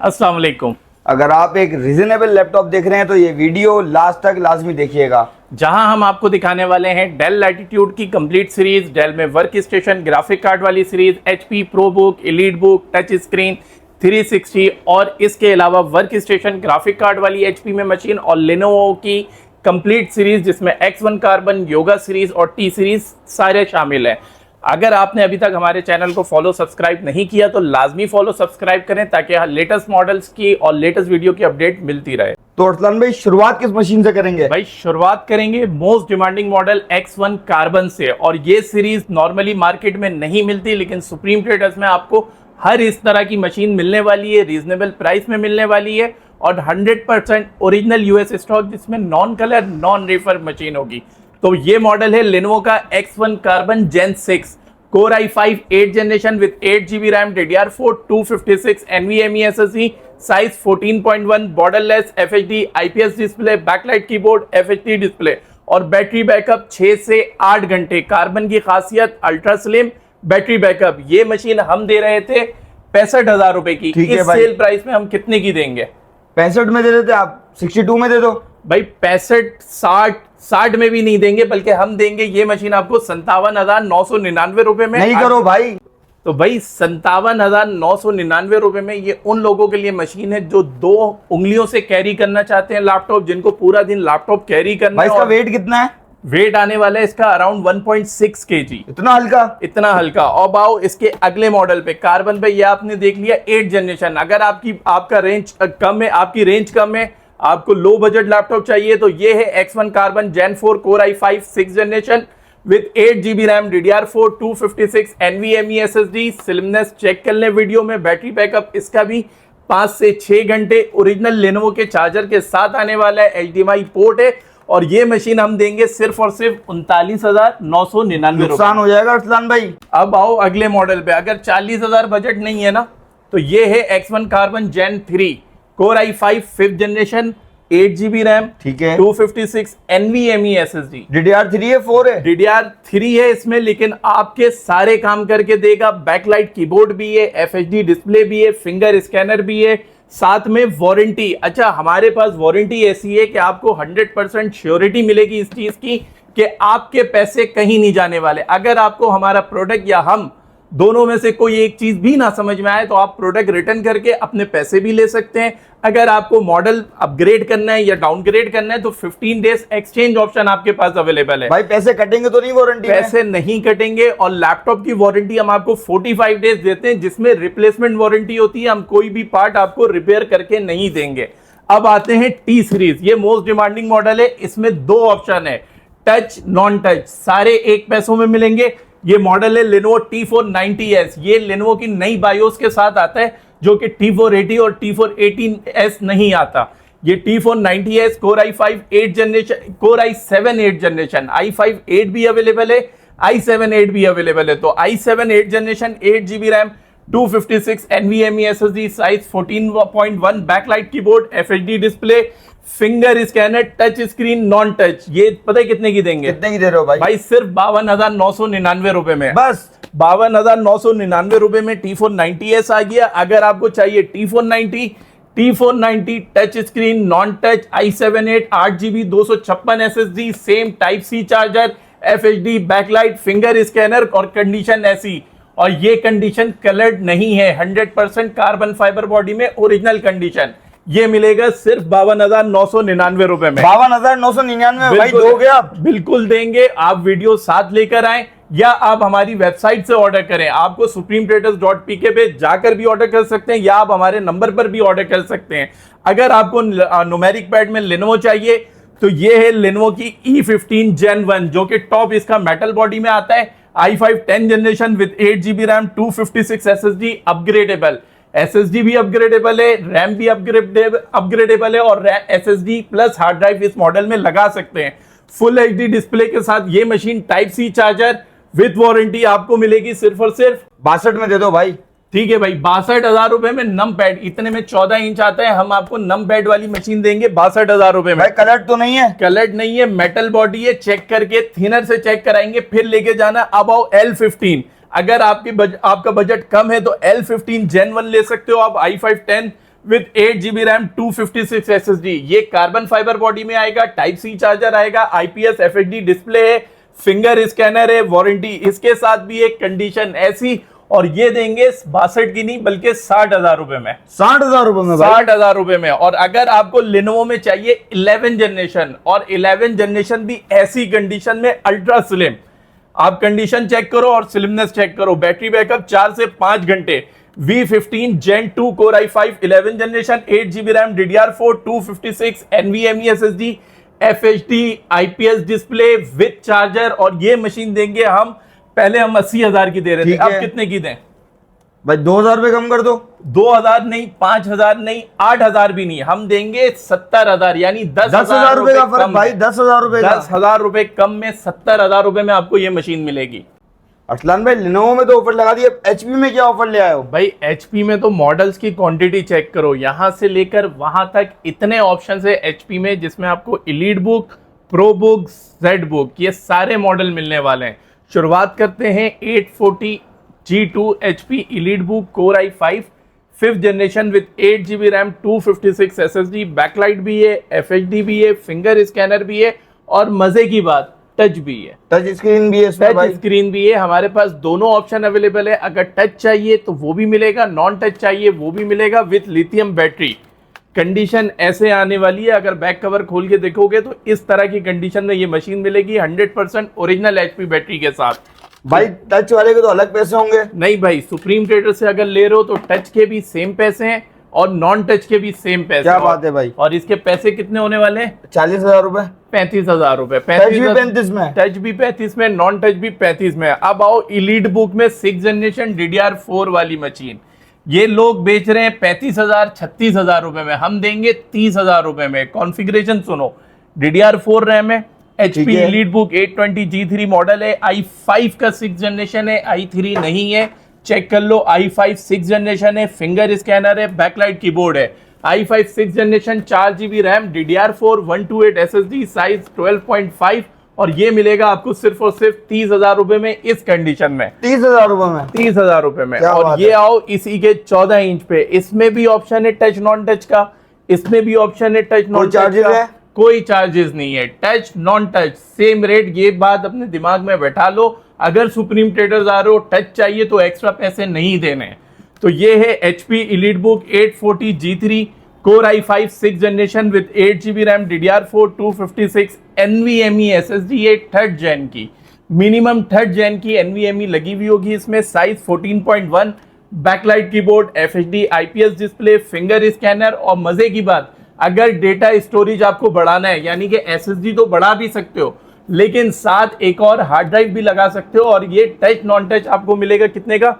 अस्सलाम वालेकुम। अगर आप एक रीजनेबल लैपटॉप देख रहे हैं तो ये वीडियो लास्ट तक लाजमी देखिएगा, जहां हम आपको दिखाने वाले हैं डेल लैटिट्यूड की कंप्लीट सीरीज, डेल में वर्क स्टेशन ग्राफिक कार्ड वाली series, HP ProBook, elite book, touch screen 360 और इसके अलावा वर्क स्टेशन ग्राफिक कार्ड वाली एचपी में मशीन और लेनोवो की कंप्लीट सीरीज जिसमें X1 कार्बन, योगा सीरीज और टी सीरीज सारे शामिल हैं। अगर आपने अभी तक हमारे चैनल को फॉलो सब्सक्राइब नहीं किया तो लाजमी फॉलो सब्सक्राइब करें ताकि लेटेस्ट मॉडल्स की और लेटेस्ट वीडियो की अपडेट मिलती रहे। तो अरसलान भाई शुरुआत किस मशीन से करेंगे? भाई शुरुआत करेंगे most demanding model X1 carbon से, और ये सीरीज नॉर्मली मार्केट में नहीं मिलती, लेकिन सुप्रीम ट्रेडर्स में आपको हर इस तरह की मशीन मिलने वाली है, रीजनेबल प्राइस में मिलने वाली है और 100% ओरिजिनल यूएस स्टॉक जिसमें non colour non refurb machine होगी। तो ये मॉडल है लेनोवो का X1 carbon Gen 6 Core i5 8 generation with 8GB RAM, DDR4 256 NVMe SSD, size 14.1, borderless, FHD IPS display, backlight keyboard, FHD display और battery backup 6 से 8 घंटे। Carbon की खासियत अल्ट्रा स्लिम बैटरी बैकअप। ये मशीन हम दे रहे थे 65,000 रुपए की। इस सेल प्राइस में हम कितने की देंगे? 65 में दे देते, आप 62 में दे दो। भाई 65, 60 में भी नहीं देंगे, बल्कि हम देंगे ये मशीन आपको 57,999 रुपए में। नहीं करो भाई। तो भाई 57,999 रुपए में ये उन लोगों के लिए मशीन है जो 2 उंगलियों से कैरी करना चाहते हैं लैपटॉप, जिनको पूरा दिन लैपटॉप कैरी करना है। इसका वेट कितना है? वेट आने वाला है इसका अराउंड 1.6 kg। इतना हल्का? इतना हल्का। और आओ इसके अगले मॉडल पे, कार्बन पे, ये आपने देख लिया 8 जनरेशन। अगर आपका रेंज कम है, आपकी रेंज कम है, आपको लो बजट लैपटॉप चाहिए तो ये है X1 carbon Gen 4 Core i5 6 generation with 8GB RAM, DDR4 256 NVMe SSD। Slimness check कर लें वीडियो में। बैटरी बैकअप इसका भी 5 से 6 घंटे। ओरिजिनल लेनोवो के चार्जर के साथ आने वाला है, HDMI पोर्ट है और ये मशीन हम देंगे सिर्फ और सिर्फ 39,999। नुकसान हो जाएगा अरसलान भाई। अब आओ अगले मॉडल पे। अगर 40,000 बजट नहीं है ना तो ये है X1 carbon Gen 3 Core i5 5th generation, 8GB RAM, ठीक है, 256 NVMe SSD। DDR3 है, 4 है? DDR3 है इसमें, लेकिन आपके सारे काम करके देगा। बैकलाइट कीबोर्ड भी है, FHD डिस्प्ले भी है, फिंगर स्कैनर भी है, साथ में वारंटी। अच्छा, हमारे पास वारंटी ऐसी है कि आपको 100% श्योरिटी मिलेगी इस चीज की कि आपके पैसे कहीं नहीं जाने वाले। अगर आपको हमारा प्रोडक्ट या हम दोनों में से कोई एक चीज भी ना समझ में आए तो आप प्रोडक्ट रिटर्न करके अपने पैसे भी ले सकते हैं। अगर आपको मॉडल अपग्रेड करना है या डाउनग्रेड करना है तो 15 डेज एक्सचेंज ऑप्शन आपके पास अवेलेबल है। भाई पैसे कटेंगे तो नहीं वारंटी? पैसे नहीं कटेंगे और लैपटॉप की वारंटी हम आपको 45 डेज देते हैं, जिसमें रिप्लेसमेंट वारंटी होती है। हम कोई भी पार्ट आपको रिपेयर करके नहीं देंगे। अब आते हैं टी सीरीज। ये मोस्ट डिमांडिंग मॉडल है। इसमें 2 ऑप्शन है, टच नॉन टच, सारे एक पैसों में मिलेंगे। ये मॉडल है Lenovo T490S। ये Lenovo की नई बायोस के साथ आता है जो कि T480 और T418S नहीं आता। ये T490S Core i5 8 generation, Core i7 8 generation, i5 8 भी अवेलेबल है, i7 8 भी अवेलेबल है। तो i7 8 generation, 8GB RAM, 256 NVMe SSD, size 14.1, backlight keyboard, FHD display, finger scanner, touch screen, non touch. ये पता है कितने की देंगे? कितने की दे रहे हो भाई? भाई सिर्फ 52,999 रुपए में। बस 52,999 रुपए में T490S आ गया। अगर आपको चाहिए T490 touch screen, non touch, i7 8GB, 256 SSD, same type C charger, FHD, backlight, finger scanner और कंडीशन ऐसी, और ये कंडीशन कलर्ड नहीं है, 100% कार्बन फाइबर बॉडी में ओरिजिनल कंडीशन। ये मिलेगा सिर्फ 52,999 रुपए में। 52,999 भाई दोगे आप? बिल्कुल देंगे। आप वीडियो साथ लेकर आए या आप हमारी वेबसाइट से ऑर्डर करें। आपको supremetraders.pk पे जाकर भी ऑर्डर कर सकते हैं या आप हमारे नंबर पर भी ऑर्डर कर सकते हैं। अगर आपको न्यूमेरिक पैड में Lenovo चाहिए तो ये है Lenovo की E15 Gen 1 जो कि टॉप इसका मेटल बॉडी में आता है, i5 10 generation with 8GB RAM, 256 SSD, upgradable. SSD भी अपग्रेडेबल है, रैम भी अपग्रेडेबल है और SSD प्लस हार्ड ड्राइव इस मॉडल में लगा सकते हैं। फुल HD डिस्प्ले के साथ ये machine type C charger with warranty आपको मिलेगी सिर्फ और सिर्फ 62 में दे दो भाई। ठीक है भाई, 62,000 रुपए में नम पैड, इतने में 14 इंच आता है। हम आपको नम पैड वाली मशीन देंगे 62,000 रुपए में। भाई कलर्ड तो नहीं है? कलर्ड नहीं है, मेटल बॉडी है, चेक करके थिनर से चेक कराएंगे फिर लेके जाना। अब आओ L15। अगर आपका बजट कम है तो L15 Gen 1 ले सकते हो आप, i5 10 with 8 GB RAM 256 SSD। ये कार्बन फाइबर बॉडी में आएगा, टाइप सी चार्जर आएगा, IPS FHD डिस्प्ले है, फिंगर स्कैनर है, वारंटी इसके साथ भी एक कंडीशन ऐसी, और ये देंगे 62 की नहीं बल्कि 60,000 रुपए में। 60,000 रुपए में? 60,000 रुपए में। और अगर आपको Lenovo में चाहिए 11 जनरेशन, और 11 जनरेशन भी ऐसी कंडीशन में अल्ट्रा स्लिम, आप कंडीशन चेक करो और स्लिमनेस चेक करो, बैटरी बैकअप 4 से 5 घंटे, V15 Gen 2 Core i5 11 generation, 8 GB RAM, DDR4 256 NVMe SSD, FHD IPS display with charger. और ये मशीन देंगे हम, पहले हम 80,000 की दे रहे थे, अब कितने की दें भाई? 2,000 रुपए कम कर दो। 2,000 नहीं, 5,000 नहीं, 8,000 भी नहीं, हम देंगे 70,000, यानी 10,000 रुपए का फर्क भाई, 10,000 रुपए का। 10,000 रुपए कम में 70,000 रुपए में आपको ये मशीन मिलेगी। अरसलान भाई Lenovo में तो ऑफर लगा दिया, HP में क्या ऑफर ले आए हो? भाई HP में तो मॉडल्स की क्वांटिटी चेक करो, यहां से लेकर वहां तक इतने ऑप्शन है HP में, जिसमें आपको elite book, pro book, Z book, ये सारे मॉडल मिलने वाले हैं। शुरुआत करते हैं 840 G2 HP elite book core i5 5th generation with 8 GB RAM 256 SSD, backlight भी है, FHD भी है, फिंगर स्कैनर भी है, और मजे की बात टच भी है, टच स्क्रीन भी है इसमें भाई। टच स्क्रीन भी है। हमारे पास दोनों ऑप्शन अवेलेबल है, अगर टच चाहिए तो वो भी मिलेगा, नॉन टच चाहिए वो भी मिलेगा, विथ लिथियम बैटरी। कंडीशन ऐसे आने वाली है, अगर बैक कवर खोल के देखोगे तो इस तरह की कंडीशन में ये मशीन मिलेगी 100% ओरिजिनल HP बैटरी के साथ। भाई टच वाले के तो अलग पैसे होंगे? नहीं भाई, सुप्रीम ट्रेडर से अगर ले रहे हो तो टच के भी सेम पैसे हैं और नॉन टच के भी सेम पैसे। क्या बात है भाई। और इसके पैसे कितने होने वाले हैं? 40,000 रुपए, 35,000 रुपए। 35 में, टच भी 35 में, नॉन टच भी 35 में। अब आओ एलीट बुक में 6th जनरेशन DDR4 वाली मशीन, ये लोग बेच रहे हैं 35,000 36,000 रुपए में, हम देंगे 30,000 रुपए में। कॉन्फ़िगरेशन सुनो, DDR4 रैम है, HP elite book 820 G3 model है, i5 का 6th जनरेशन है, i3 नहीं है, चेक कर लो। i5 6th जनरेशन है, फिंगर स्कैनर है, बैकलाइट कीबोर्ड है। i5 6th generation 4 GB RAM, DDR4 128 SSD, size 12.5, और ये मिलेगा आपको सिर्फ और सिर्फ 30,000 रुपए में इस कंडीशन में। 30,000 रुपए में? 30,000 रुपए में। क्या और ये आओ इसी के 14 इंच पे, इसमें भी ऑप्शन है टच नॉन टच का, इसमें भी ऑप्शन है टच नॉन टच का, कोई चार्जेस नहीं है, touch non touch same rate. ये बात अपने दिमाग में बैठा लो, अगर सुप्रीम ट्रेडर्स आ रहे हो टच चाहिए तो एक्स्ट्रा पैसे नहीं देने। तो ये है HP elite book 840 G3 core i5 6th generation with 8 GB RAM, DDR4 256 NVMe SSD, ये 3rd जेन की, मिनिमम 3rd जेन की NVMe लगी हुई होगी इसमें, size 14.1, backlight keyboard, FHD IPS display, finger scanner. और मजे की बात, अगर डेटा स्टोरेज आपको बढ़ाना है, यानी कि SSD तो बढ़ा भी सकते हो, लेकिन साथ एक और हार्ड ड्राइव भी लगा सकते हो। और ये टच नॉन टच आपको मिलेगा कितने का?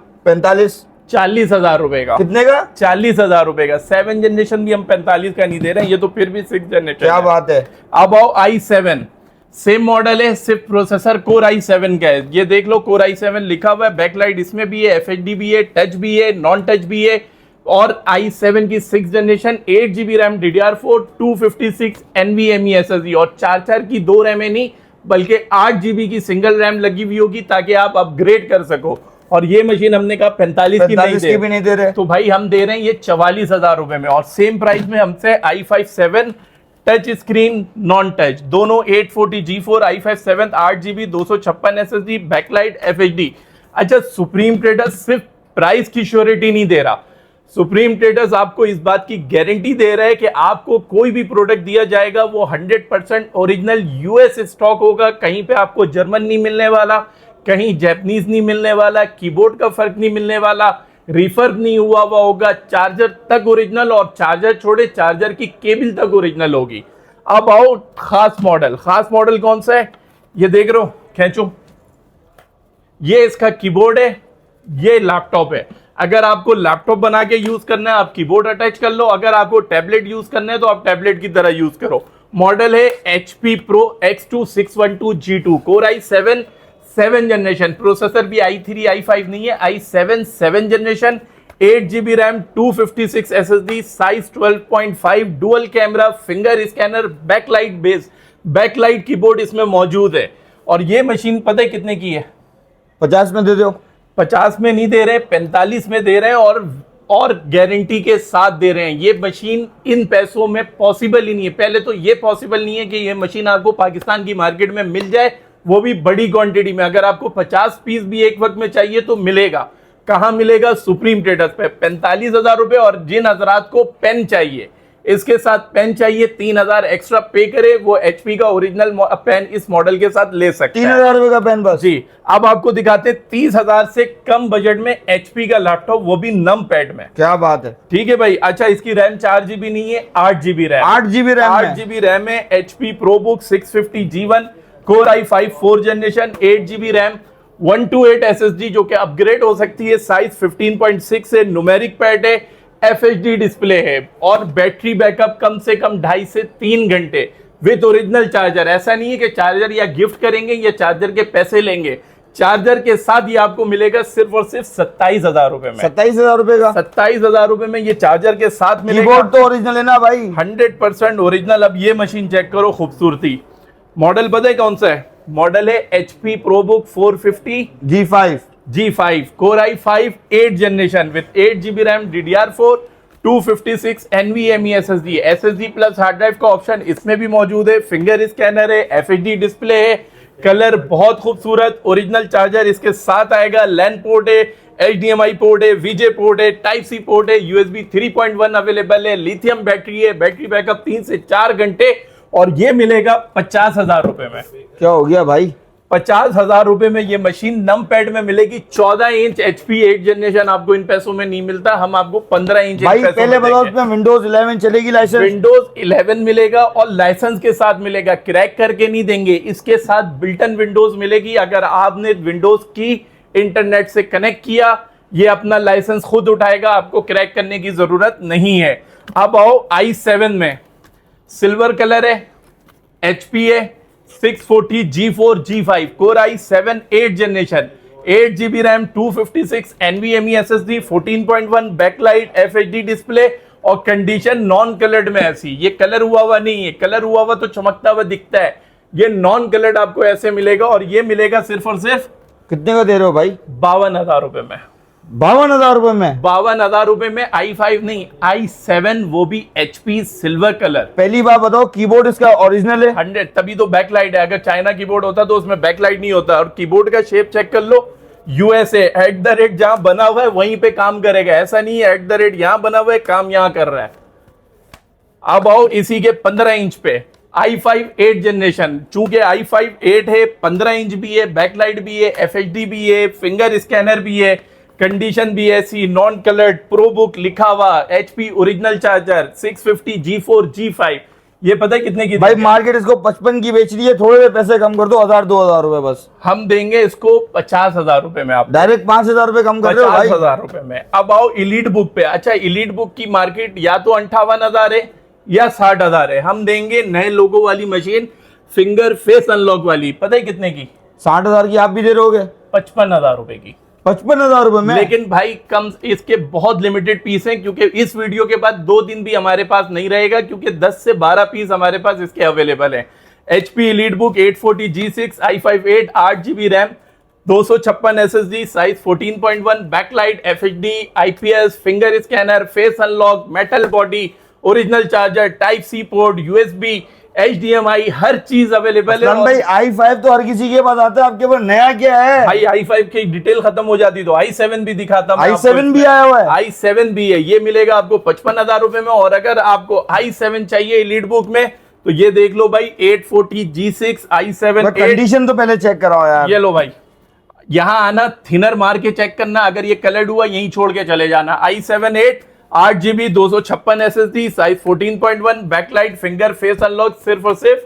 40,000 रुपए का। कितने का? 40,000 रुपए का। 7th जनरेशन भी हम 45 का नहीं दे रहे हैं, ये तो फिर भी 6th जनरेशन। क्या बात है। अब आओ i7, सेम मॉडल है, सिर्फ प्रोसेसर कोर i7 का है। ये देख लो कोर i7 लिखा हुआ है, बैकलाइट इसमें भी है, FHD भी है, टच भी है, नॉन टच भी है। और i7 की 6th generation 8 GB RAM, DDR4 256 NVMe SSD, और 4 की 2 रैम नहीं बल्कि 8 GB की सिंगल रैम लगी हुई होगी, ताकि आप अपग्रेड कर सको। और ये मशीन हमने कहा 45 की नहीं दे रहे, तो भाई हम दे रहे हैं ये 44,000 रुपए में। और सेम प्राइस में हमसे i5 7 touch screen non touch दोनों 840 G4 i5 7 8 GB 256 SSD, backlight, FHD। अच्छा, सुप्रीम ट्रेडर्स सिर्फ प्राइस की श्योरिटी नहीं दे रहा, सुप्रीम ट्रेडर्स आपको इस बात की गारंटी दे रहा है कि आपको कोई भी प्रोडक्ट दिया जाएगा वो 100% ओरिजिनल US स्टॉक होगा। कहीं पे आपको जर्मन नहीं मिलने वाला, कहीं जैपनीज नहीं मिलने वाला, कीबोर्ड का फर्क नहीं मिलने वाला, रिफर्ब नहीं हुआ होगा, चार्जर तक ओरिजिनल, और चार्जर छोड़े चार्जर की केबल तक ओरिजिनल होगी। अब आओ खास मॉडल कौन सा है, ये देख रहे हो, खींचो, ये इसका कीबोर्ड है, ये लैपटॉप है। अगर आपको लैपटॉप बना के यूज करना है आप कीबोर्ड अटैच कर लो, अगर आपको टैबलेट यूज करना है तो आप टैबलेट की तरह यूज करो। मॉडल है HP Pro X2 612 G2 core i7 7th generation, processor भी i3 i5 नहीं है, i7 7th generation, 8 GB RAM, 256 SSD, size 12.5, dual camera, finger scanner, backlight keyboard इसमें मौजूद है। और ये मशीन पता है कितने की है? 50 में दे दो। 50 में नहीं दे रहे, 45 में दे रहे हैं। और और गारंटी के साथ दे रहे हैं। ये मशीन इन पैसों में पॉसिबल ही नहीं है। पहले तो ये पॉसिबल नहीं है कि ये मशीन आपको पाकिस्तान की मार्केट में मिल जाए, वो भी बड़ी क्वांटिटी में। अगर आपको 50 पीस भी एक वक्त में चाहिए तो मिलेगा। कहां मिलेगा? सुप्रीम ट्रेडर्स पे 45,000 रुपए। और जिन हजरात को पेन चाहिए, इसके साथ पेन चाहिए, 3,000 एक्स्ट्रा पे करे, वो एचपी का ओरिजिनल पेन इस मॉडल के साथ ले सकते हैं। 3,000 रुपए का पेन बस जी। अब आपको दिखाते हैं 30,000 से कम बजट में एचपी का लैपटॉप, वो भी नम पैड में। क्या बात है। ठीक है भाई। अच्छा, इसकी रैम 4 GB नहीं है, 8 GB RAM. 8 GB RAM 8 GB RAM है। HP ProBook 650G1 core i5 4th generation, 8 GB RAM, 128 SSD जो कि अपग्रेड हो सकती है। साइज 15.6 है, न्यूमेरिक पैड है, FHD डिस्प्ले है और बैटरी बैकअप कम से कम 2.5 से 3 घंटे विद ओरिजिनल चार्जर। ऐसा नहीं है कि चार्जर या गिफ्ट करेंगे या चार्जर के पैसे लेंगे। चार्जर के साथ ये आपको मिलेगा सिर्फ और सिर्फ 27,000 रुपए में। 27,000 रुपए का 27,000 रुपए में ये चार्जर के साथ मिलेगा। कीबोर्ड तो ओरिजिनल है ना भाई? 100% ओरिजिनल। अब ये मशीन चेक करो, खूबसूरती। मॉडल पता है कौन सा है? मॉडल है HP ProBook 450 G5 core i5 8th generation with 8 GB RAM, DDR4, 256 NVMe SSD plus hard drive का ऑप्शन इसमें भी मौजूद है। फिंगर स्कैनर है, FHD डिस्प्ले है, कलर बहुत खूबसूरत, ओरिजिनल चार्जर इसके साथ आएगा, लैन पोर्ट है, HDMI पोर्ट है, VJ पोर्ट है, टाइप सी पोर्ट है, USB 3.1 अवेलेबल है, लिथियम बैटरी है, बैटरी बैकअप 3 से 4 घंटे। और ये मिलेगा 50,000 रुपए में। क्या हो गया भाई? 50,000 रुपए में ये मशीन नम पैड में मिलेगी। 14 इंच HP 8th जनरेशन आपको इन पैसों में नहीं मिलता, हम आपको 15 इंच भाई पहले बताओ उसमें विंडोज 11 चलेगी? लाइसेंस विंडोज 11 मिलेगा और लाइसेंस के साथ मिलेगा, क्रैक करके नहीं देंगे। इसके साथ बिल्टन विंडोज मिलेगी। अगर आपने विंडोज की इंटरनेट से कनेक्ट किया, ये अपना लाइसेंस खुद उठाएगा, आपको क्रैक करने की जरूरत नहीं है। अब आओ i7 में, सिल्वर कलर है, HP है, 640 G4 G5 core i7 8th generation, 8 GB RAM, 256 NVMe SSD, 14.1 backlight, FHD display और कंडीशन नॉन कलर्ड में ऐसी। ये कलर हुआ हुआ नहीं है, कलर हुआ हुआ तो चमकता हुआ दिखता है, ये नॉन कलर्ड आपको ऐसे मिलेगा। और ये मिलेगा सिर्फ और सिर्फ कितने का दे रहे हो भाई? 52,000 रुपए में। 52,000 रुपए में? 52,000 रुपए में i5 नहीं, i7, वो भी HP सिल्वर कलर। पहली बात बताओ, कीबोर्ड इसका ओरिजिनल है? 100, तभी तो बैकलाइट है। अगर चाइना कीबोर्ड होता तो उसमें बैकलाइट नहीं होता। और कीबोर्ड का शेप चेक कर लो, USA @ जहां बना हुआ है वहीं पे काम करेगा। ऐसा नहीं है @ यहां बना हुआ है काम यहां कर रहा है। अब आओ इसी के 15 इंच पे, i5 8th जनरेशन। चूंकि i5 8 है, 15 इंच भी है, बैकलाइट भी है, FHD भी है, फिंगर स्कैनर भी है, कंडीशन भी ऐसी, नॉन कलर्ड, प्रोबुक लिखा हुआ, HP original charger, 650 G4 G5। ये पता है कितने की? भाई मार्केट इसको 55 की बेच रही है, थोड़े से पैसे कम कर दो, 1,000-2,000 रुपए बस। हम देंगे इसको 50,000 रुपए में। आप डायरेक्ट 5,000 रुपए कम कर रहे हो भाई। 50,000 रुपए में। अब आओ इलीट बुक पे। अच्छा, इलीट बुक की मार्केट या तो 58,000 है या 60,000 है। हम देंगे नए लोगो वाली मशीन, फिंगर फेस अनलॉक वाली, पता है कितने की? 60,000 की आप भी दे रहोगे? 55,000 रुपए की। 55,000 रुपए में? लेकिन भाई कम, इसके बहुत लिमिटेड पीस हैं, क्योंकि इस वीडियो के बाद 2 दिन भी हमारे पास नहीं रहेगा, क्योंकि 10 से 12 पीस हमारे पास इसके अवेलेबल हैं। HP elite book 840 G6 i5 8 8 GB RAM, 256 SSD, size 14.1, backlight, FHD, IPS, finger scanner, face unlock, metal body, original charger, type C port, USB, HDMI, हर चीज अवेलेबल है। भाई i5 तो हर किसी के पास आता है, आपके पास नया क्या है? भाई i5 की डिटेल खत्म हो जाती तो i7 भी दिखाता। i7 भी आया हुआ है? i7 भी है। ये मिलेगा आपको 55,000 रुपए में। और अगर आपको i7 चाहिए इलीट बुक में तो ये देख लो भाई, 840 G6 i7 कंडीशन तो पहले चेक कराओ यार। ये लो भाई, यहां आना, थिनर मार के चेक करना, अगर ये कलर्ड हुआ यहीं छोड़ के चले जाना। i7 8 GB 256 SSD, size 14.1, backlight, finger face unlock, सिर्फ और सिर्फ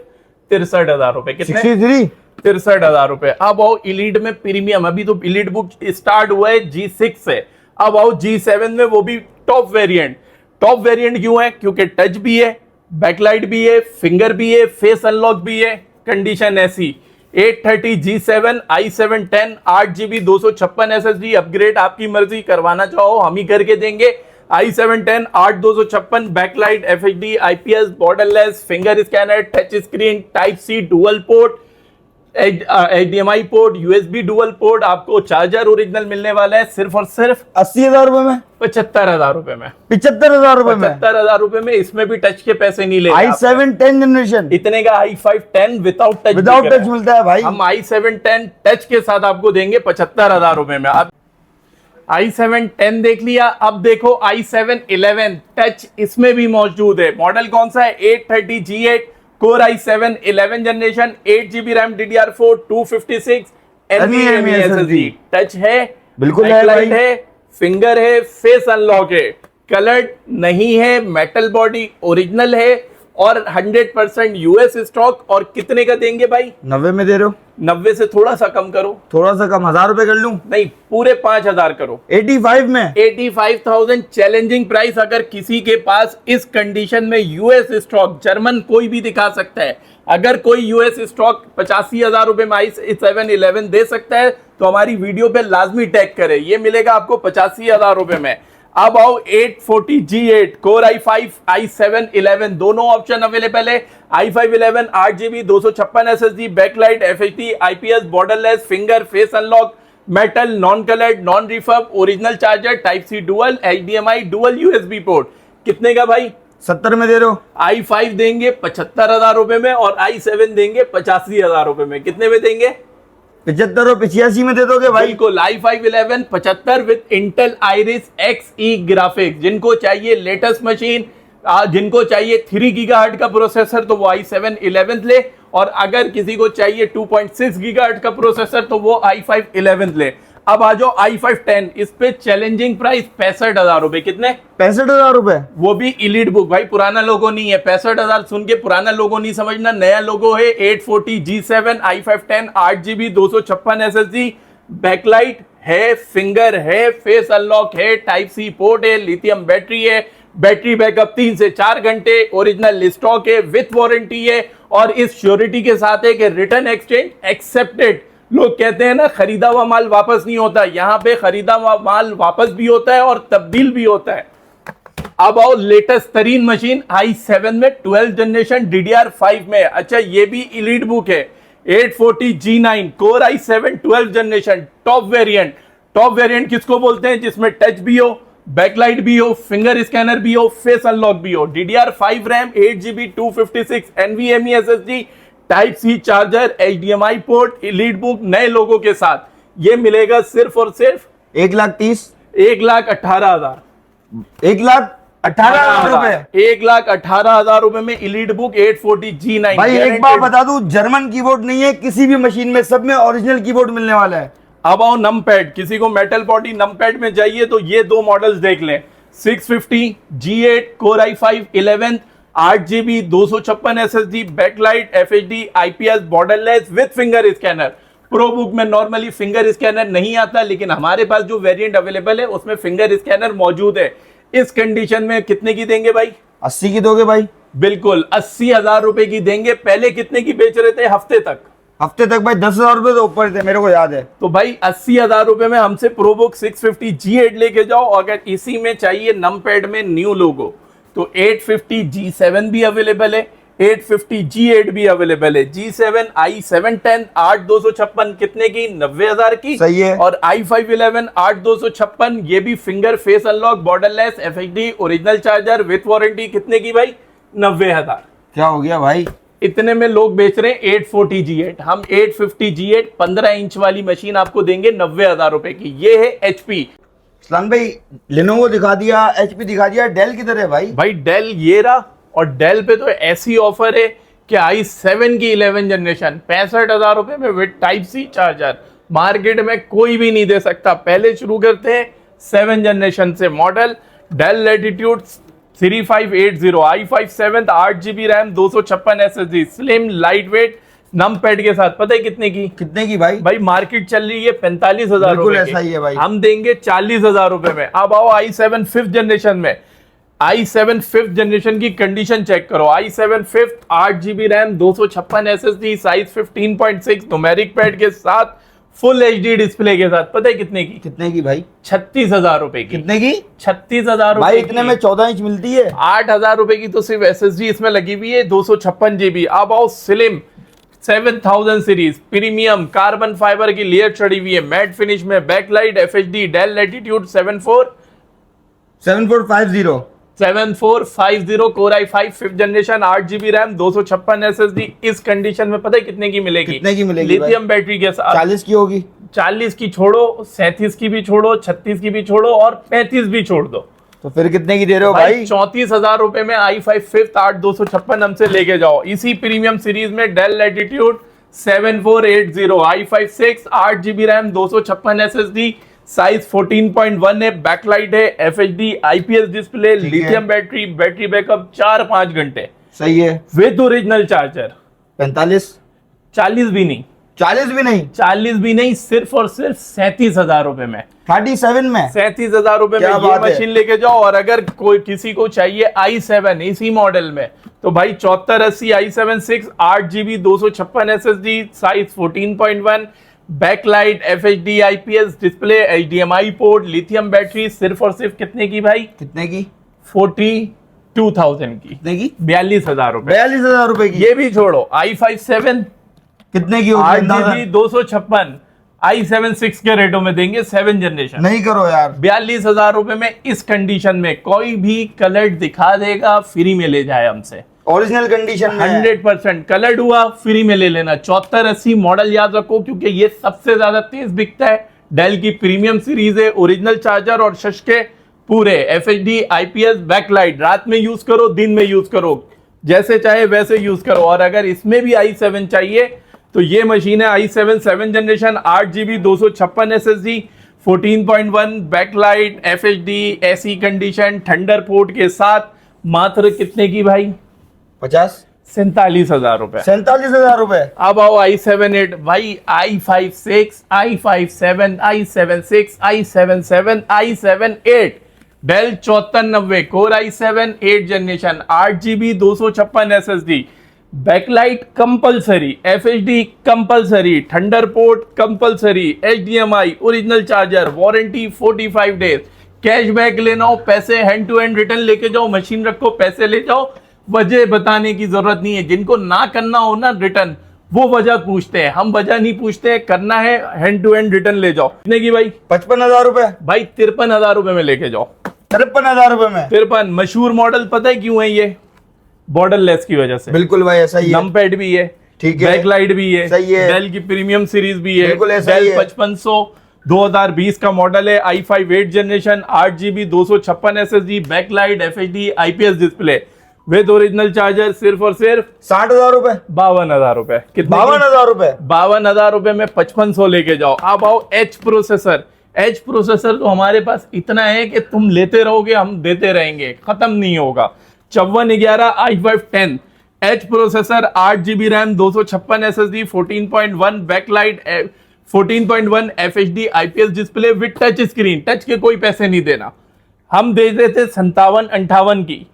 63,000 रुपए। कितने? 63,000 रुपए। अब आओ इलीट में प्रीमियम, अभी तो इलीट बुक स्टार्ट हुआ है G6 से। अब आओ G7 में, वो भी टॉप वेरिएंट। टॉप वेरिएंट क्यों है? क्योंकि टच भी है, बैकलाइट भी है, फिंगर भी है, फेस अनलॉक भी है, कंडीशन ऐसी। 830 G7 i7 10 8 GB 256 SSD, upgrade आपकी मर्जी, करवाना चाहो हम ही करके देंगे। i7 10 8 256, backlight, FHD, IPS, borderless, finger scanner, touch screen, type C, dual port, HDMI port, USB dual port, आपको चार्जर ओरिजिनल मिलने वाला है सिर्फ और सिर्फ 80,000 रुपए में, 75,000 रुपए में। 75,000 रुपए में, 75,000 रुपए में। इसमें भी टच के पैसे नहीं ले i7 10 जनरेशन, इतने का i5 10 विदाउट टच मिलता है भाई। हम i7 10 टच के साथ आपको देंगे 75,000 रुपए में। अब i7 10 देख लिया, अब देखो i7 11 टच इसमें भी मौजूद है। मॉडल कौन सा है? 830G8 core i7 11 generation, 8GB RAM, DDR4, 256 NVMe SSD। Touch है, बिल्कुल है भाई, है, फिंगर है, फेस अनलॉक है, कलर्ड नहीं है, मेटल बॉडी ओरिजिनल है और 100% यूएस स्टॉक। और कितने का देंगे भाई? 90 में दे रहे हो? 90 से थोड़ा सा कम करो। थोड़ा सा कम, 1000 रुपए कर लूं? नहीं, पूरे 5,000 करो। 85 में, 85,000 चैलेंजिंग प्राइस। अगर किसी के पास इस कंडीशन में यूएस स्टॉक, जर्मन कोई भी दिखा सकता है, अगर कोई यूएस स्टॉक 85,000 रुपए में i7 11 दे सकता है तो हमारी वीडियो पे लाजमी टैग करे। ये मिलेगा आपको 85,000 रुपए में। अब आओ 840G8 कोर i5 i7 11 दोनों ऑप्शन अवेलेबल है। i5 11 8GB 256 SSD, backlight, FHD, IPS, borderless, finger, face unlock, metal, non coloured, non refurb, original charger, type C dual, HDMI dual USB port. कितने का भाई? 70 में दे रहे हो? i5 देंगे 75,000 रुपए में और i7 देंगे 85,000 रुपए में। कितने में देंगे? 75 और 85 में दे दोगे भाई? बिल्कुल, i5 11 75 with Intel iris Xe graphics. जिनको चाहिए लेटेस्ट मशीन, जिनको चाहिए 3 गीगाहर्ट्ज का प्रोसेसर तो वो i7 11 ले, और अगर किसी को चाहिए 2.6 गीगाहर्ट्ज का प्रोसेसर तो वो i5 11 ले। अब आ जाओ i5 10, इस पे चैलेंजिंग प्राइस 65,000 रुपए। कितने? 65,000 रुपए। वो भी इलीट बुक भाई, पुराना लोगो नहीं है। 65,000 सुन के पुराना लोगो नहीं समझना, नया लोगो है। 840G7 i5 10 8GB 256 SSD, backlight है, फिंगर है, फेस अनलॉक है, टाइप सी पोर्ट है, लिथियम बैटरी है, बैटरी बैकअप 3 से 4 घंटे, ओरिजिनल स्टॉक है, विथ वारंटी है, और इस श्योरिटी के साथ है कि रिटर्न एक्सचेंज एक्सेप्टेड। लोग कहते हैं ना खरीदा हुआ माल वापस नहीं होता, यहाँ पे खरीदा हुआ माल वापस भी होता है और तब्दील भी होता है। अब आओ लेटेस्ट तरीन मशीन i7 में 12 जनरेशन DDR5 में। अच्छा, ये भी इलीट बुक है। 840G9 core i7 12 generation, top variant. Top variant किसको बोलते हैं? जिसमें टच भी हो, बैकलाइट भी हो, फिंगर स्कैनर भी हो, फेस अनलॉक भी हो, DDR5 RAM, 8GB 256 NVMe SSD, type C charger, HDMI port, elite book, नए लोगों के साथ। ये मिलेगा सिर्फ और सिर्फ 1,30,000, 1,18,000, 1,18,000 रुपए, 1,18,000 रुपए में इलीट बुक 840G9। भाई एक बार बता दूं, जर्मन कीबोर्ड नहीं है किसी भी मशीन में, सब में ओरिजिनल कीबोर्ड मिलने वाला है। अब आओ नम पैड, किसी को मेटल बॉडी नम पैड में चाहिए तो ये दो मॉडल्स देख लें। 650G8 core i5 11 8GB 256 SSD, backlight, FHD, IPS, borderless with finger scanner. Pro book में नॉर्मली फिंगर स्कैनर नहीं आता, लेकिन हमारे पास जो वेरिएंट अवेलेबल है उसमें फिंगर स्कैनर मौजूद है। इस कंडीशन में कितने की देंगे भाई? 80 की दोगे भाई? बिल्कुल, 80,000 रुपए की देंगे। पहले कितने की बेच रहे थे? हफ्ते तक भाई 10,000 रुपए तो ऊपर थे, मेरे को याद है। तो भाई 80,000 रुपए में हमसे प्रोबुक 650G8 लेके जाओ। अगर इसी में चाहिए नम पैड में न्यू लोगो तो 850G7 भी अवेलेबल है, 850G8 भी अवेलेबल है। G7 i7 10 8,256 कितने की? 90,000 की। सही है। और i5 11 8,256 ये भी finger, face unlock, borderless, FHD, original charger with warranty. कितने की भाई? 90,000। क्या हो गया भाई? इतने में लोग बेच रहे हैं 840G8। हम 850G8 15 इंच वाली मशीन आपको देंगे 90,000 रुपए की। ये है HP। सलाम भाई, लेनोवो दिखा दिया, HP दिखा दिया, डेल किधर है भाई? भाई डेल ये रहा, और डेल पे तो ऐसी ऑफर है कि i7 की 11 जनरेशन 65,000 रुपए में with type C charger, market में कोई भी नहीं दे सकता। पहले शुरू करते हैं 7 जनरेशन से। Model Dell Latitude 3580 i5 7 8GB RAM 256 SSD, slim light weight, num pad के साथ। पता है कितने की भाई? भाई मार्केट चल रही है 45,000 रुपए ऐसा ही है भाई। हम देंगे 40,000 रुपए में। अब आओ i7 5th जनरेशन में। i7 5th जनरेशन की कंडीशन चेक करो। i7 5th 8GB RAM 256 SSD, size 15.6, numeric pad के साथ, फुल HD डिस्प्ले के साथ। पता है कितने की भाई? 36,000 रुपए की। कितने की? 36,000 भाई इतने में 14 इंच मिलती है। 8,000 रुपए की तो सिर्फ SSD इसमें लगी हुई है, 256 GB। अब आओ slim 7000 series premium carbon fibre की लेयर चढ़ी हुई है, मैट फिनिश में, backlight FHD, Dell Latitude 7450 core i5 5th generation, 8GB RAM, 256 SSD। इस कंडीशन में पता है कितने की मिलेगी? कितने की मिलेगी? लिथियम बैटरी के साथ 40 की होगी। 40 की छोड़ो, 37 की भी छोड़ो, 36 की भी छोड़ो और 35 भी छोड़ दो। तो फिर कितने की दे रहे हो भाई? 34,000 रुपए में i5 5th 8256 हमसे लेके जाओ। इसी प्रीमियम सीरीज में Dell Latitude 7480, i5 6, 8GB RAM, 256 SSD, size 14.1 है, बैकलाइट है, FHD, IPS display, lithium battery, battery backup 4-5 घंटे। सही है। With original charger. 45? 40 भी नहीं। 40 भी नहीं? 40 भी नहीं, सिर्फ और सिर्फ 37,000 रुपए में। 37 में? 37,000 रुपए में ये मशीन लेके जाओ। और अगर कोई किसी को चाहिए i7 इसी मॉडल में, तो भाई 7480 i7 6, 8GB, 256 SSD, size 14.1, backlight, FHD, IPS display, HDMI port, lithium battery, सिर्फ और सिर्फ कितने की भाई? कितने की? 42,000 की। कितने की? 42,000 रुपए। 42,000 रुपए की। ये भी छोड़ो, i5 7 कितने की होगी? 8GB, 256, i7 6 के रेटों में देंगे, 7th जनरेशन। नहीं करो यार। 42,000 रुपए में इस कंडीशन में कोई भी कलर दिखा देगा, फ्री में ले जाए हमसे। ओरिजिनल कंडीशन में 100% कलर्ड हुआ, फ्री में ले लेना। 7480 मॉडल याद रखो, क्योंकि ये सबसे ज्यादा तेज बिकता है। डेल की प्रीमियम सीरीज है, ओरिजिनल चार्जर और शशके पूरे, FHD, IPS, बैकलाइट। रात में यूज करो, दिन में यूज करो, जैसे चाहे वैसे यूज करो। और अगर इसमें भी i7 चाहिए तो ये मशीन है i7 7th generation, 8GB, 256 SSD, 14.1 backlight, FHD, ऐसी कंडीशन, थंडर पोर्ट के साथ। मात्र कितने की भाई? 50? 47,000 रुपए। 47,000 रुपए। अब आओ i7 8 भाई, i5 6, i5 7, i7 6, i7 7, i7 8, Dell 7490 core i7 8 generation, 8GB, 256 SSD, backlight compulsory, FHD compulsory, thunder port compulsory, HDMI, original charger, warranty 45 days, cashback लेना हो, पैसे हैंड टू हैंड रिटर्न लेके जाओ, मशीन रखो, पैसे ले जाओ। वजह बताने की जरूरत नहीं है। जिनको ना करना हो ना रिटर्न, वो वजह पूछते हैं, हम वजह नहीं पूछते। करना है हैंड टू हैंड रिटर्न ले जाओ। कितने की भाई? 55,000 रुपए। भाई 53,000 रुपए में लेके जाओ। 53,000 रुपए में? 53 मशहूर मॉडल पता है क्यों है? ये बॉर्डर लेस की वजह से। बिल्कुल भाई ऐसा ही है। नंपैड भी है, ठीक है, बैकलाइट भी है, सही है। डेल की प्रीमियम सीरीज भी है, बिल्कुल ऐसा ही डेल है। 5500 2020 का मॉडल है, i5 8 generation, 8GB, 256 SSD, backlight, FHD, IPS display with original charger, सिर्फ और सिर्फ 60,000 रुपए। 52,000 रुपए। कितने? 52,000 रुपए। 52,000 रुपए में 5500 लेके जाओ। अब आओ एच प्रोसेसर। एच प्रोसेसर तो हमारे पास इतना है कि तुम लेते रहोगे, हम देते रहेंगे, खत्म नहीं होगा। 5411 i5 10 H processor, 8GB RAM, 256 SSD, 14.1 backlight, 14.1 FHD, IPS display with touch screen. Touch के कोई पैसे नहीं देना, हम दे देते 57-58 की,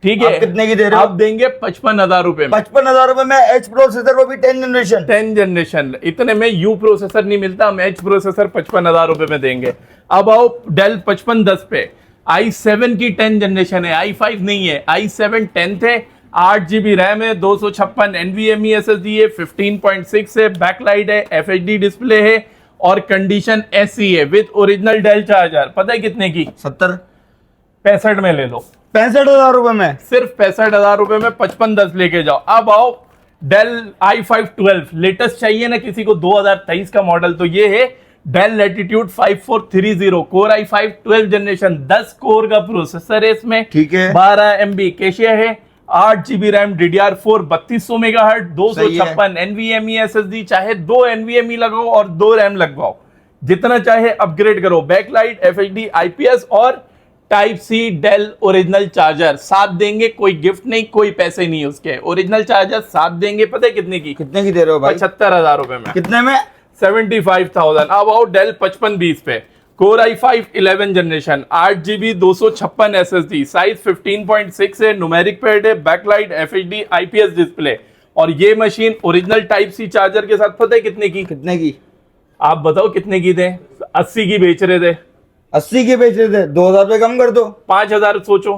ठीक है? कितने की दे रहे हो? आप देंगे 55,000 रुपए में। 55,000 रुपए में एच प्रोसेसर, वो भी 10 जनरेशन। 10 जनरेशन। इतने में यू प्रोसेसर नहीं मिलता, हम एच प्रोसेसर 55,000 रुपए में देंगे। अब आओ डेल 5510 पे, i7 की 10 जनरेशन है, i5 नहीं है, i7 10th है, 8GB रैम है, 256 NVMe SSD है, 15.6 है, बैकलाइट है, FHD डिस्प्ले है और कंडीशन ऐसी है विद ओरिजिनल डेल चार्जर। पता है कितने की? 70? 65 में ले लो। 65,000 रुपए में? सिर्फ 65,000 रुपए में 5510 लेके जाओ। अब आओ डेल i5 12 लेटेस्ट चाहिए ना किसी को, 2023 का मॉडल, तो ये है Dell Latitude 5430 core i5 12 generation, 10 core का प्रोसेसर है इसमें, ठीक है। 12 MB कैशे है, 8GB RAM, DDR4 3200 megahertz, 256 NVMe SSD, चाहे 2 NVMe लगाओ और 2 रैम लगवाओ, जितना चाहे अपग्रेड करो। बैकलाइट, FHD, IPS और type C Dell original charger साथ देंगे, कोई गिफ्ट नहीं, कोई पैसे नहीं उसके, ओरिजिनल चार्जर साथ देंगे। पता है कितने की? कितने की दे रहे हो भाई? 75,000 रुपए में। कितने में? 75,000। अब आओ डेल 5520 पे, core i5 11 generation, 8GB, 256 SSD, size 15.6 है, न्यूमेरिक पैड है, बैकलाइट, FHD, IPS डिस्प्ले और ये machine original type C charger के साथ। पता है कितने की? कितने की? आप बताओ कितने की थे? 80 की बेच रहे थे, 80 के बेच रहे थे, 2,000 रुपए कम कर दो। 5,000 सोचो।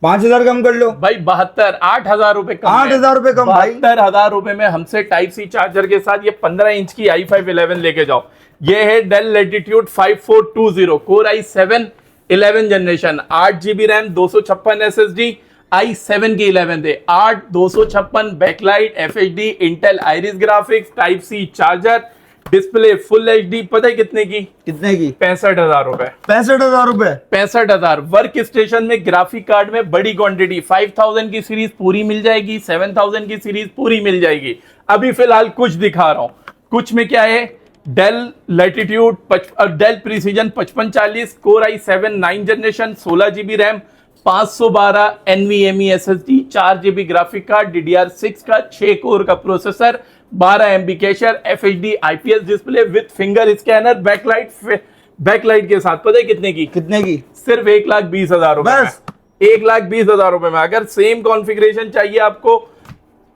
5,000 कम कर लो भाई 72, 8,000 रुपए कम, 8,000 रुपए कम भाई। 72,000 रुपए में हमसे टाइप सी चार्जर के साथ ये 15 इंच की i5 11 लेके जाओ। ये है Dell Latitude 5420 core i7 11 generation, 8 GB RAM, 256 SSD, i7 की 11 थे, 8 256 backlight, FHD, Intel Iris graphics, type C charger, display full HD। पता है कितने की? कितने की? 65,000 रुपए। 65,000 रुपए। 65,000। वर्क स्टेशन में ग्राफिक कार्ड में बड़ी क्वांटिटी 5000 की सीरीज पूरी मिल जाएगी, 7000 की सीरीज पूरी मिल जाएगी। अभी फिलहाल कुछ दिखा रहा हूं। कुछ में क्या है? Dell Latitude Dell Precision 5540 core i7 9 generation, 16 GB RAM, 512 NVMe SSD, 4 GB graphic card, DDR6 का 6 कोर का processor, 12 MB cache, FHD IPS display with finger scanner, backlight के साथ। पता है कितने की? कितने की? सिर्फ 1,20,000 रुपए में। बस 1,20,000 रुपए में। अगर सेम कॉन्फ़िगरेशन चाहिए आपको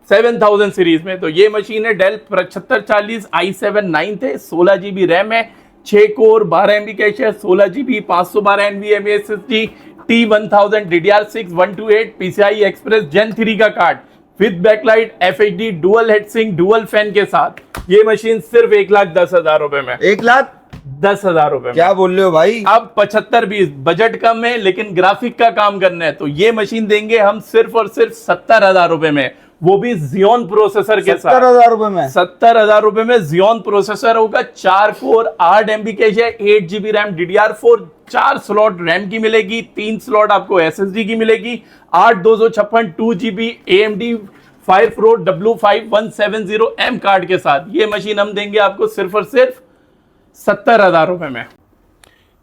7000 सीरीज में, तो ये मशीन है डेल 7540 i7 9 थे, 16 GB रैम है, 6 core, 12 MB कैशर, 16 GB, 512 NVMe SSD, T1000 DDR6 128 PCI Express Gen 3 का card with backlight, FHD, dual heat sink, dual fan के साथ। ये मशीन सिर्फ 1,10,000 रुपए में। 1,10,000 रुपए में। क्या बोल रहे हो भाई? अब 75-20 बजट कम है लेकिन ग्राफिक का काम करना है, तो ये मशीन देंगे हम सिर्फ और सिर्फ 70,000 रुपए में, वो भी Xeon प्रोसेसर के साथ। 70,000 रुपए में? 70,000 रुपए में Xeon प्रोसेसर होगा, 4 कोर, 8 MB कैश है, 8 GB RAM, DDR4, 4 slot RAM की मिलेगी, 3 स्लॉट आपको SSD की मिलेगी, 8 256 2 GB AMD Fire Pro W5170M card के साथ। ये मशीन हम देंगे आपको सिर्फ और सिर्फ 70,000 रुपए में।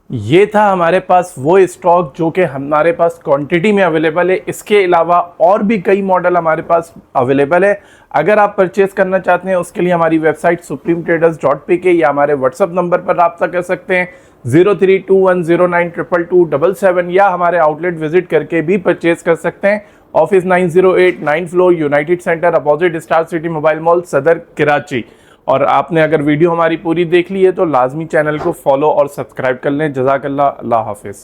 ये था हमारे पास वो स्टॉक जो कि हमारे पास क्वांटिटी में अवेलेबल है। इसके अलावा और भी कई मॉडल हमारे पास अवेलेबल है। अगर आप परचेज करना चाहते हैं उसके लिए हमारी वेबसाइट supremtraders.pk या हमारे व्हाट्सअप नंबर पर रब्ता कर सकते हैं 0321092277 या हमारे आउटलेट विजिट करके भी परचेज कर सकते हैं। Office 908 9th floor United centre opposite star city mobile mall सदर कराची। और आपने अगर वीडियो हमारी पूरी देख ली है तो लाजमी चैनल को फॉलो और सब्सक्राइब कर लें। जज़ाकल्लाह, अल्लाह हाफिज़।